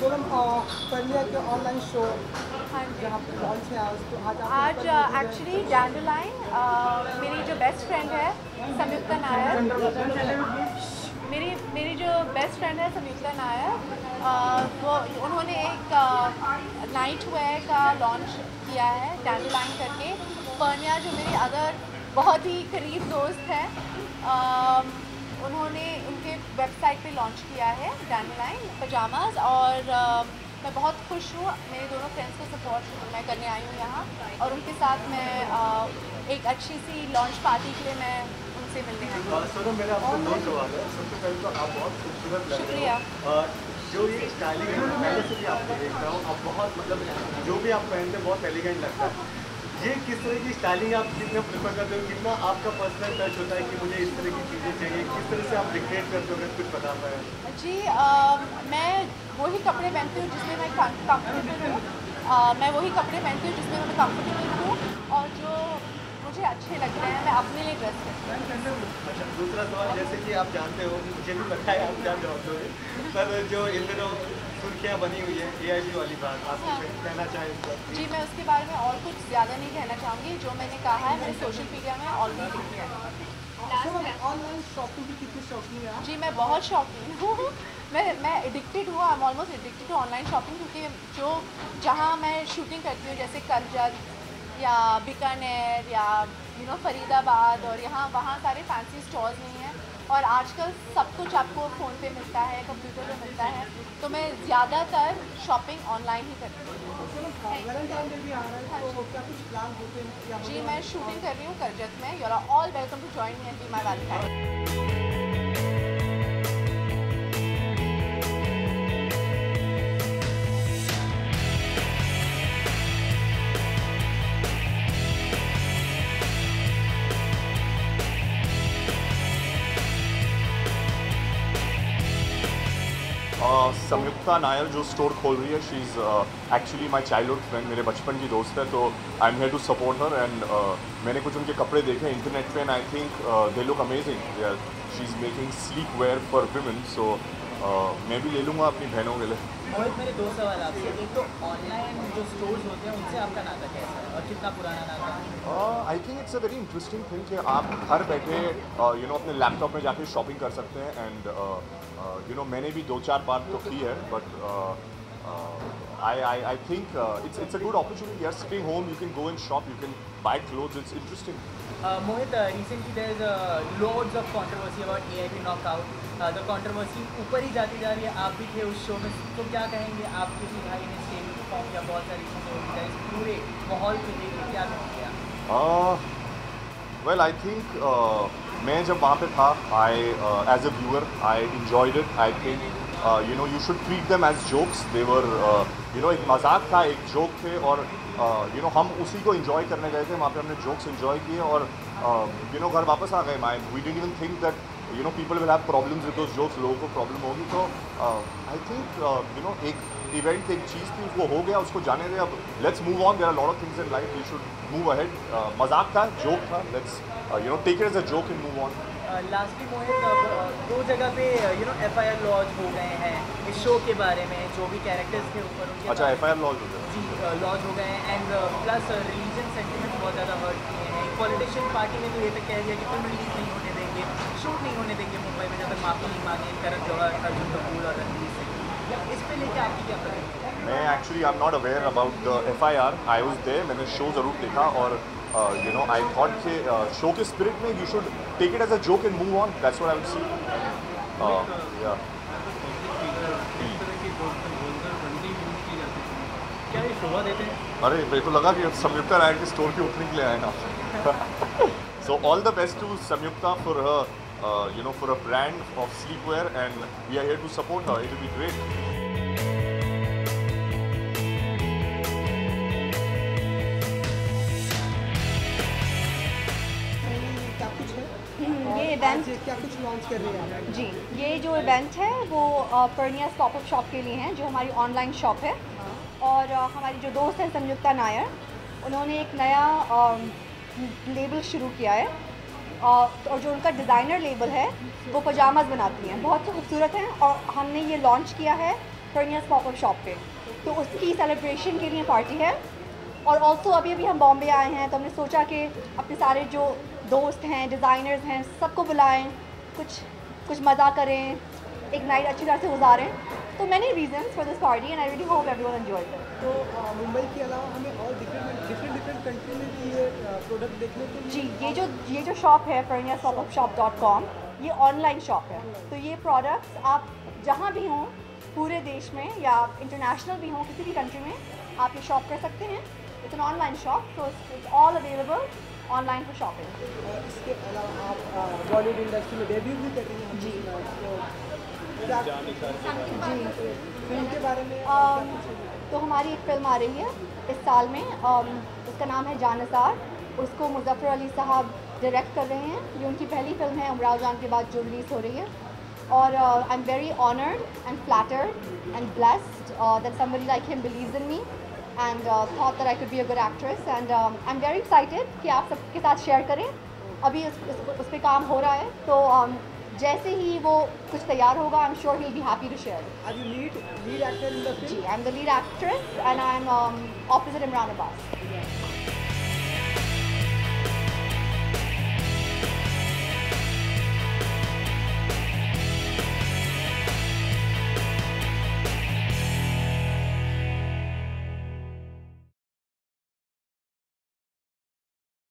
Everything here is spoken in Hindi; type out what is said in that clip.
सोनम परनिया के ऑनलाइन शो हाँ जी। जहाँ पे लॉन्च है आज, तो आज एक्चुअली डैंडरलाइन मेरी जो बेस्ट फ्रेंड है संयुक्ता नायर, मेरी जो बेस्ट फ्रेंड है संयुक्ता नायर, वो उन्होंने एक नाइट वेयर का लॉन्च किया है डैंडरलाइन करके। परनिया जो मेरी अदर बहुत ही करीब दोस्त है, उन्होंने उनके वेबसाइट पे लॉन्च किया है डैंडरलाइन पजामाज, और मैं बहुत खुश हूँ। मेरे दोनों फ्रेंड्स को सपोर्ट मैं करने आई हूँ यहाँ, और उनके साथ मैं एक अच्छी सी लॉन्च पार्टी के लिए मैं उनसे मिलने आई हूँ। सर मेरा आपको दो सवाल है। सबसे पहले तो आप बहुत खूबसूरत लग रहे हो। शुक्रिया। जो ये स्टाइलिंग है पहले से भी आपको देख रहा हूँ, आप बहुत मतलब जो भी आप पहनते हैं बहुत एलिगेंट लगता है। ये किस तरह की स्टाइलिंग आप कितना प्रेफर करते हो, कितना आपका पर्सनल टच होता है कि मुझे इस तरह की चीज़ें चाहिए, किस तरह से आप डिक्टेट करते हो, अगर कुछ बता पाए? जी, मैं वही कपड़े पहनती हूँ जिसमें मैं कंफर्टेबल हूँ। मैं वही कपड़े पहनती हूँ जिसमें मैं कंफर्टेबल हूँ, और जो मुझे अच्छे लग रहे हैं मैं अपने लिए ड्रेस करती हूँ। अच्छा, दूसरा सवाल, जैसे कि आप जानते हो, मुझे भी पता है आप क्या जानते हो, पर जो इन दिनों सुर्खियाँ बनी हुई है AIP वाली बात, आप कुछ कहना चाहें इस पर? जी, मैं उसके बारे में और कुछ ज़्यादा नहीं कहना चाहूँगी। जो मैंने कहा है मैंने सोशल मीडिया में ऑलरेडी लिख दिया है। ऑनलाइन शॉपिंग की कितनी शौकीन है आप? जी, मैं बहुत शौकीन हूँ। मैं एडिक्टेड हूँ, I am almost addicted to online shopping, क्योंकि जो जहाँ मैं शूटिंग करती हूँ जैसे करजत या बीकानेर या फरीदाबाद, और यहाँ वहाँ सारे फैंसी स्टोर्स नहीं हैं, और आजकल सब कुछ आपको फ़ोन पे मिलता है, कंप्यूटर पे मिलता है, तो मैं ज़्यादातर शॉपिंग ऑनलाइन ही करती हूँ। वैलेंटाइन डे भी आ रहा है, तो क्या कुछ प्लान होते हैं या जी, मैं शूटिंग कर रही हूँ करजत में। You are all welcome to join me and be my valentine. Samyukta Nair जो स्टोर खोल रही है, she is actually my childhood friend, मेरे बचपन की दोस्त है, तो I am here to support her. And मैंने कुछ उनके कपड़े देखे इंटरनेट पे, and I think they look amazing. She is making sleek wear for women, so मैं भी ले लूँगा अपनी बहनों के लिए। मोहित, मेरे दो सवाल आपसे। एक तो ऑनलाइन जो स्टोर्स होते हैं उनसे आपका नाता कैसा है और कितना पुराना नाता है? I think it's a very interesting thing कि आप घर बैठे अपने लैपटॉप में जाके शॉपिंग कर सकते हैं। एंड मैंने भी 2-4 बार तो की है, but I think it's a good opportunity. You're sitting home, you can go and shop, you can buy clothes. It's interesting. Mohit, recently there is loads of controversy about AIP knockout. The controversy ऊपर ही जाती जा रही है। आप भी थे उस शो में, तो क्या कहेंगे? आपके भी भाई ने स्टेज परफॉर्म किया, बहुत सारी चीज़ें होती है, इस पूरे माहौल को लेकर क्या कहेंगे आप? Well, I think मैं जब वहाँ पे था, as a viewer, I enjoyed it. I think you should treat them as jokes. They were एक मजाक था, एक जोक थे, और हम उसी को enjoy करने गए थे। वहाँ पे हमने jokes enjoy किए, और घर वापस आ गए। We didn't even think that people will have problems with those jokes. लोगों को प्रॉब्लम होगी, तो I think एक इवेंट, एक चीज़ थी, वो हो गया, उसको जाने दे। अब let's move on, there are lot of things in life, we should move ahead. मजाक था, जोक था, let's take it as a joke and move on. Lastly Mohit, दो जगह पे FIR लॉन्च हो गए हैं इस शो के बारे में, जो भी कैरेक्टर्स थे ऊपर उनके। अच्छा, FIR लॉन्च हो गया? जी, लॉन्च हो गए हैं, एंड प्लस रिलीजन सेंटिमेंट्स बहुत ज़्यादा हर्ट किए हैं। पॉलिटिशियन पार्टी ने तो ये तक कह दिया कि फिल्म रिलीज नहीं होने देंगे, शूट नहीं होने देंगे मुंबई में, जब तक माफ़ी नहीं मांगे करण जौहर, अर्जुन कपूर और रणवीर सिंह। इस पे लेके आपकी क्या प्रतिक्रिया है? मैं actually I am not aware about the FIR. I was there, मैंने शो ज़रूर देखा, और आई थॉट कि शो के स्पिरिट में you should take it as a joke and move on. That's what I will see. क्या ये शोभा देते हैं? अरे, मेरे को लगा कि संयुक्ता नायर के स्टोर के ओपनिंग के लिए आए ना. So all the best to Samyukta for her, for a brand of sleepwear, and we are here to support her. It will be great. क्या कुछ है? ये इवेंट, क्या कुछ लॉन्च कर रहे हैं आप? जी, ये जो इवेंट है वो परनिया पॉपअप शॉप के लिए है, जो हमारी ऑनलाइन शॉप है। और हमारी जो दोस्त है संयुक्ता नायर, उन्होंने एक नया लेबल शुरू किया है, और जो उनका डिज़ाइनर लेबल है वो पजामाज बनाती हैं, बहुत खूबसूरत हैं, और हमने ये लॉन्च किया है फर्नियर्स पॉपअप शॉप पे, तो उसकी सेलिब्रेशन के लिए पार्टी है। और ऑल्सो अभी हम बॉम्बे आए हैं, तो हमने सोचा कि अपने सारे जो दोस्त हैं, डिज़ाइनर्स हैं, सबको बुलाएं, कुछ मज़ा करें, एक नाइट अच्छी तरह से गुजारें। तो many reasons for this party and I really hope everyone enjoy it. तो मुंबई के अलावा हमें और डिफरेंट कंट्री में भी ये प्रोडक्ट देखने को जी, ये जो शॉप है furniturepopup.com, ये ऑनलाइन शॉप है। तो ये प्रोडक्ट्स आप जहाँ भी हों पूरे देश में या इंटरनेशनल भी हों, किसी भी कंट्री में आप ये शॉप कर सकते हैं। It's an online shop, so it's all available online for shopping. और इसके अलावा आप बॉलीवुड इंडस्ट्री में डेब्यू भी कर रही हैं जी। फिल्म के बारे में तो हमारी एक फ़िल्म आ रही है इस साल में, उसका नाम है जानिसार। उसको मुज़फ़्फ़र अली साहब डायरेक्ट कर रहे हैं। ये उनकी पहली फ़िल्म है उमराव जान के बाद जो रिलीज़ हो रही है। और I am very honoured and flattered and blessed that somebody like him believes in me and thought that I could be a good actress and I am very excited कि आप सबके साथ शेयर करें। अभी उस पर काम हो रहा है, तो जैसे ही वो कुछ तैयार होगा I am sure he will be happy to share. Are you lead actor in the film? जी, I am the lead actress and I am opposite Imran Abbas.